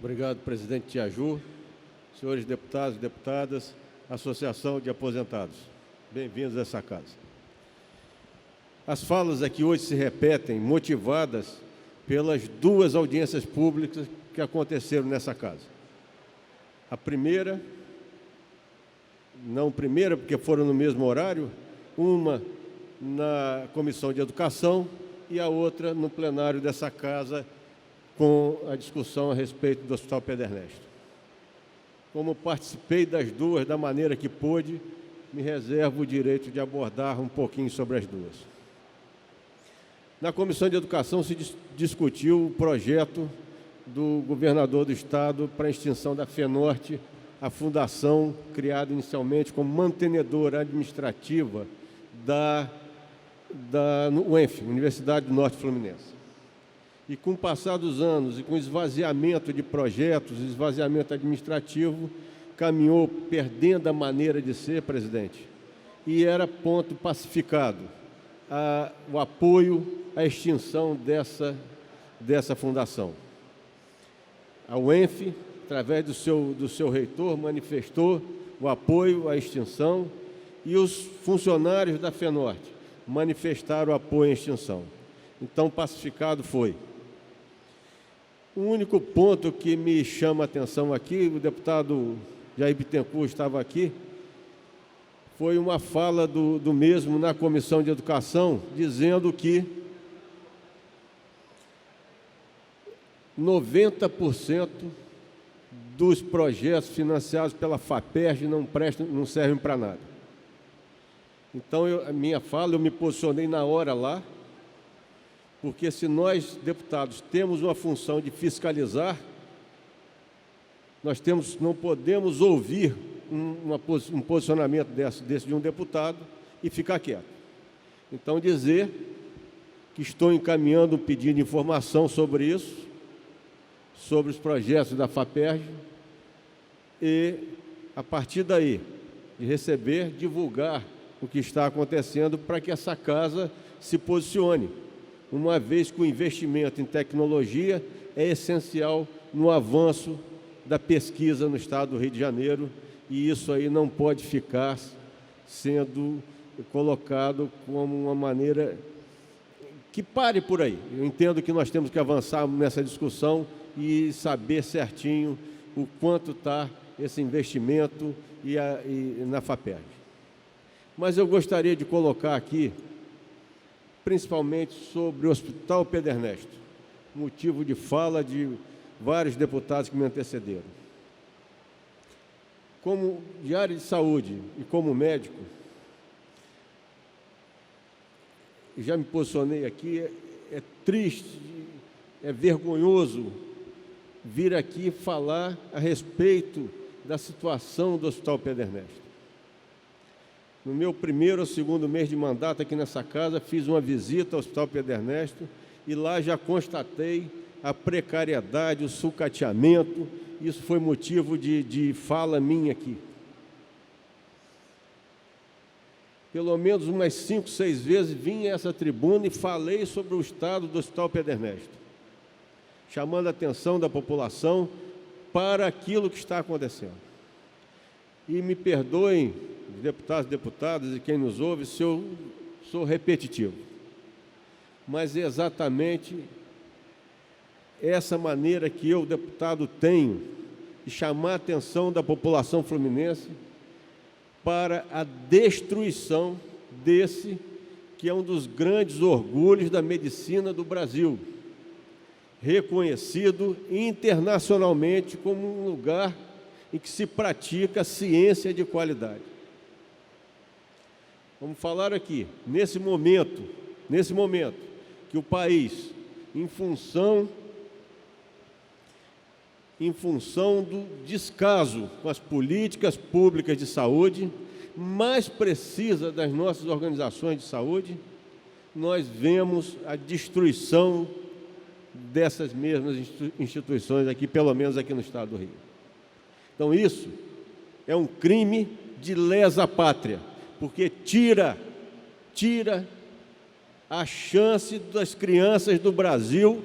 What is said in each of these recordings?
Obrigado, presidente Tiaju, senhores deputados e deputadas, Associação de Aposentados. Bem-vindos a essa casa. As falas aqui hoje se repetem, motivadas pelas duas audiências públicas que aconteceram nessa casa. A primeira, não primeira, porque foram no mesmo horário, uma na Comissão de Educação e a outra no plenário dessa casa, com a discussão a respeito do Hospital Pedro Ernesto. Como participei das duas da maneira que pude, me reservo o direito de abordar um pouquinho sobre as duas. Na Comissão de Educação se discutiu o projeto do governador do Estado para a extinção da FENORTE, a fundação criada inicialmente como mantenedora administrativa da UENF, Universidade do Norte Fluminense. E com o passar dos anos e com o esvaziamento de projetos, esvaziamento administrativo, caminhou perdendo a maneira de ser, presidente, e era ponto pacificado o apoio à extinção dessa fundação. A UENF, através do seu reitor, manifestou o apoio à extinção e os funcionários da FENORTE manifestaram o apoio à extinção. Então, pacificado foi. O único ponto que me chama a atenção aqui, o deputado Jair Bittencourt estava aqui, foi uma fala do mesmo na Comissão de Educação, dizendo que 90% dos projetos financiados pela FAPERJ não servem para nada. Então, a minha fala, eu me posicionei na hora lá, porque se nós, deputados, temos uma função de fiscalizar, nós não podemos ouvir um posicionamento desse de um deputado e ficar quieto. Então, dizer que estou encaminhando um pedido de informação sobre isso, sobre os projetos da FAPERJ, e, a partir daí, de receber, divulgar o que está acontecendo para que essa casa se posicione, uma vez que o investimento em tecnologia é essencial no avanço da pesquisa no estado do Rio de Janeiro, e isso aí não pode ficar sendo colocado como uma maneira que pare por aí. Eu entendo que nós temos que avançar nessa discussão e saber certinho o quanto está esse investimento e na FAPERJ. Mas eu gostaria de colocar aqui, principalmente sobre o Hospital Pedro Ernesto, motivo de fala de vários deputados que me antecederam. Como de área de saúde e como médico, já me posicionei aqui, é triste, é vergonhoso vir aqui falar a respeito da situação do Hospital Pedro Ernesto. No meu primeiro ou segundo mês de mandato aqui nessa casa, fiz uma visita ao Hospital Pedro Ernesto e lá já constatei a precariedade, o sucateamento. Isso foi motivo de fala minha aqui. Pelo menos umas 5, 6 vezes vim a essa tribuna e falei sobre o estado do Hospital Pedro Ernesto, chamando a atenção da população para aquilo que está acontecendo. E me perdoem, deputados e deputadas e quem nos ouve, se eu sou repetitivo, mas é exatamente essa maneira que eu, deputado, tenho de chamar a atenção da população fluminense para a destruição desse que é um dos grandes orgulhos da medicina do Brasil, reconhecido internacionalmente como um lugar em que se pratica ciência de qualidade. Vamos falar aqui, nesse momento que o país, em função do descaso com as políticas públicas de saúde, mais precisa das nossas organizações de saúde, nós vemos a destruição dessas mesmas instituições aqui, pelo menos aqui no estado do Rio. Então, isso é um crime de lesa pátria, porque tira a chance das crianças do Brasil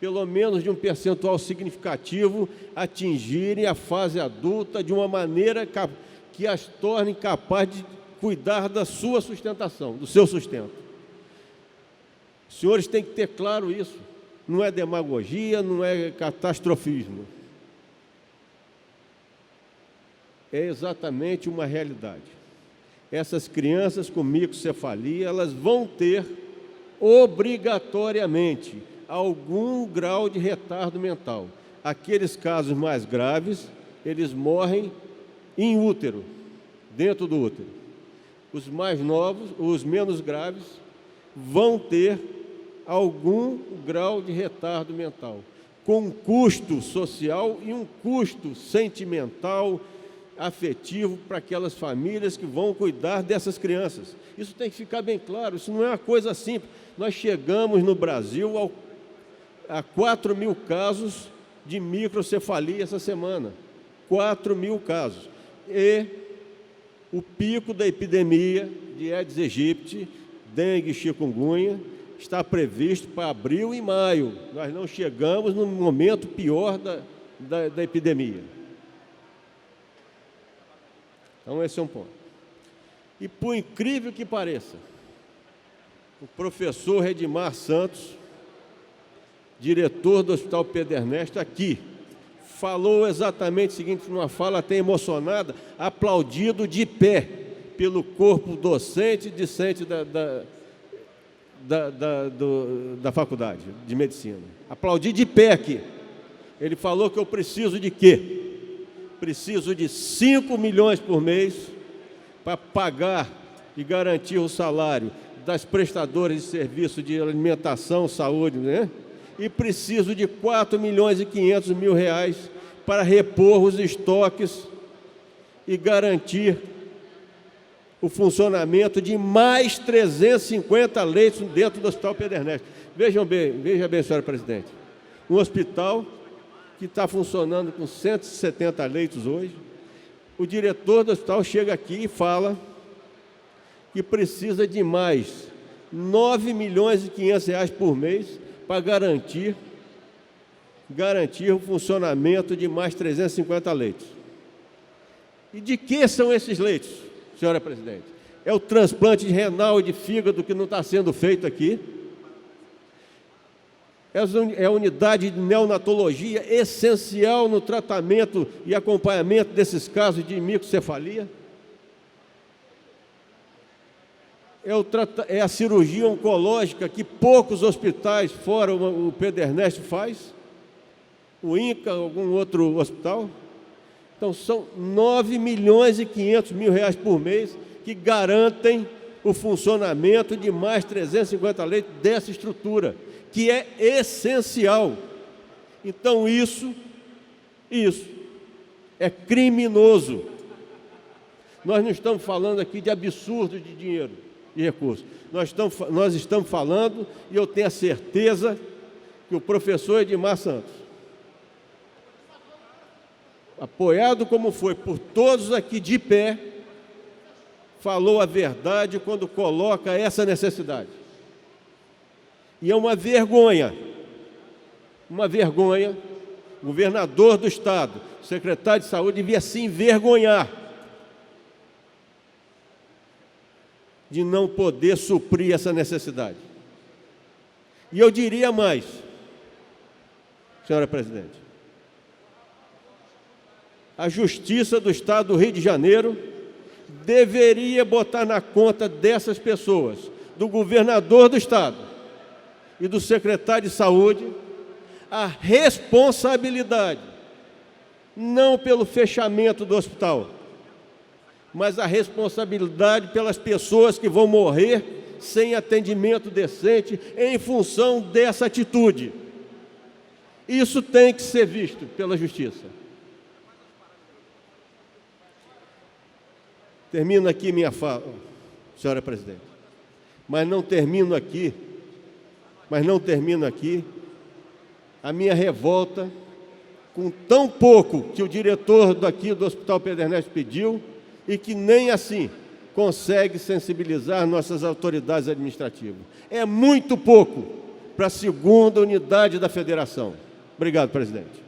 pelo menos de um percentual significativo, atingirem a fase adulta de uma maneira que as torne capazes de cuidar da sua sustentação, do seu sustento. Os senhores têm que ter claro isso. Não é demagogia, não é catastrofismo. É exatamente uma realidade. Essas crianças com microcefalia, elas vão ter obrigatoriamente algum grau de retardo mental. Aqueles casos mais graves, eles morrem in útero, dentro do útero. Os mais novos, os menos graves, vão ter algum grau de retardo mental, com um custo social e um custo sentimental, afetivo para aquelas famílias que vão cuidar dessas crianças. Isso tem que ficar bem claro, isso não é uma coisa simples. Nós chegamos no Brasil a 4.000 casos de microcefalia essa semana. 4.000 casos. E o pico da epidemia de Aedes aegypti, dengue e chikungunya, está previsto para abril e maio. Nós não chegamos no momento pior da epidemia. Então, esse é um ponto. E, por incrível que pareça, o professor Redimar Santos, diretor do Hospital Pedro Ernesto, aqui, falou exatamente o seguinte, numa fala até emocionada, aplaudido de pé pelo corpo docente e discente da faculdade de medicina. Aplaudi de pé aqui. Ele falou que eu preciso de quê? Preciso de 5 milhões por mês para pagar e garantir o salário das prestadoras de serviço de alimentação, saúde, né? E preciso de 4 milhões e 500 mil reais para repor os estoques e garantir o funcionamento de mais 350 leitos dentro do Hospital Pedro Ernesto. Veja bem, senhora presidente, um hospital que está funcionando com 170 leitos hoje, o diretor do hospital chega aqui e fala que precisa de mais 9 milhões e 500 reais por mês para garantir o funcionamento de mais 350 leitos. E de que são esses leitos, senhora presidente? É o transplante de renal e de fígado que não está sendo feito aqui. É a unidade de neonatologia essencial no tratamento e acompanhamento desses casos de microcefalia. É a cirurgia oncológica que poucos hospitais, fora o Pedro Ernesto, faz. O INCA, algum outro hospital. Então, são 9 milhões e 500 mil reais por mês que garantem o funcionamento de mais 350 leitos dessa estrutura, que é essencial. Então, isso é criminoso. Nós não estamos falando aqui de absurdo de dinheiro, de recursos. Nós estamos falando, e eu tenho a certeza que o professor Redimar Santos, apoiado como foi por todos aqui de pé, falou a verdade quando coloca essa necessidade. E é uma vergonha, o governador do Estado, o secretário de Saúde, devia se envergonhar de não poder suprir essa necessidade. E eu diria mais, senhora presidente, a Justiça do Estado do Rio de Janeiro deveria botar na conta dessas pessoas, do governador do Estado e do secretário de Saúde, a responsabilidade, não pelo fechamento do hospital, mas a responsabilidade pelas pessoas que vão morrer sem atendimento decente em função dessa atitude. Isso tem que ser visto pela Justiça. Termino aqui minha fala, senhora presidente, mas não termino aqui a minha revolta com tão pouco que o diretor daqui do Hospital Pedro Ernesto pediu e que nem assim consegue sensibilizar nossas autoridades administrativas. É muito pouco para a segunda unidade da federação. Obrigado, presidente.